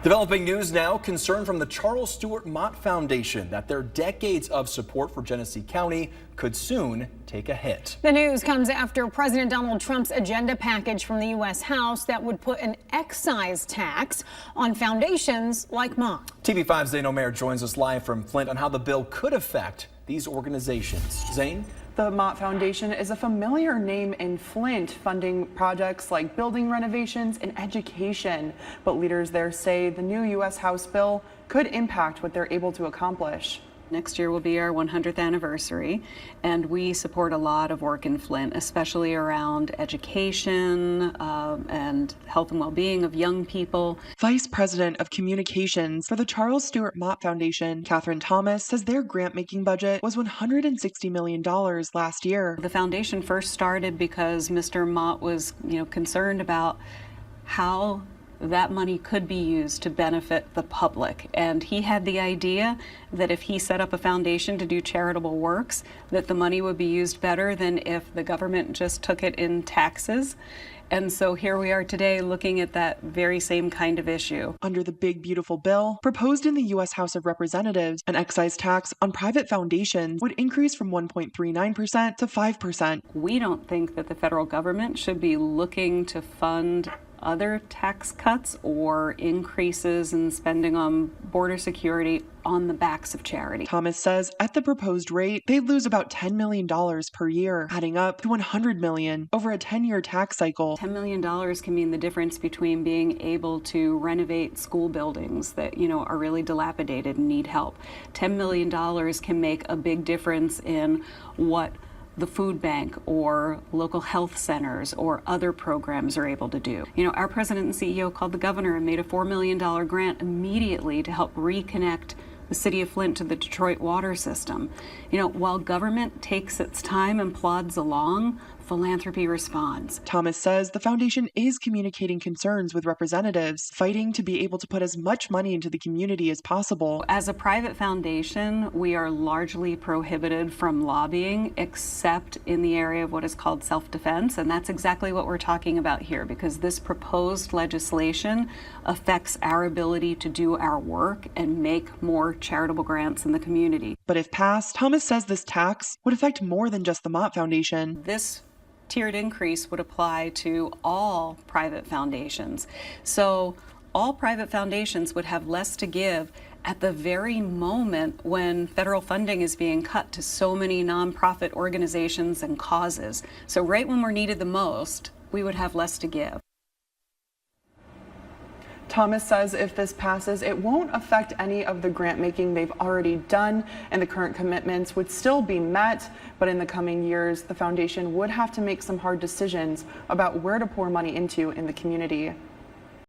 Developing news now, concern from the Charles Stewart Mott Foundation that their decades of support for Genesee County could soon take a hit. The news comes after President Donald Trump's agenda package from the U.S. House that would put an excise tax on foundations like Mott. TV5's Zane Omer joins us live from Flint on how the bill could affect these organizations. Zane? The Mott Foundation is a familiar name in Flint, funding projects like building renovations and education. But leaders there say the new U.S. House bill could impact what they're able to accomplish. Next year will be our 100th anniversary, and we support a lot of work in Flint, especially around education and health and well-being of young people. Vice President of Communications for the Charles Stewart Mott Foundation, Catherine Thomas, says their grant-making budget was $160 million last year. The foundation first started because Mr. Mott was, concerned about how that money could be used to benefit the public. And he had the idea that if he set up a foundation to do charitable works, that the money would be used better than if the government just took it in taxes. And so here we are today looking at that very same kind of issue. Under the big, beautiful bill proposed in the U.S. House of Representatives, an excise tax on private foundations would increase from 1.39% to 5%. We don't think that the federal government should be looking to fund other tax cuts or increases in spending on border security on the backs of charity. Thomas says at the proposed rate, they'd lose about $10 million per year, adding up to $100 million over a 10-year tax cycle. $10 million can mean the difference between being able to renovate school buildings that, are really dilapidated and need help. $10 million can make a big difference in what the food bank or local health centers or other programs are able to do. Our president and CEO called the governor and made a $4 million grant immediately to help reconnect the city of Flint to the Detroit water system. While government takes its time and plods along, philanthropy responds. Thomas says the foundation is communicating concerns with representatives, fighting to be able to put as much money into the community as possible. As a private foundation, we are largely prohibited from lobbying, except in the area of what is called self-defense, and that's exactly what we're talking about here, because this proposed legislation affects our ability to do our work and make more charitable grants in the community. But if passed, Thomas says this tax would affect more than just the Mott Foundation. This tiered increase would apply to all private foundations. So all private foundations would have less to give at the very moment when federal funding is being cut to so many nonprofit organizations and causes. So right when we're needed the most, we would have less to give. Thomas says if this passes, it won't affect any of the grant making they've already done, and the current commitments would still be met. But in the coming years, the foundation would have to make some hard decisions about where to pour money into in the community.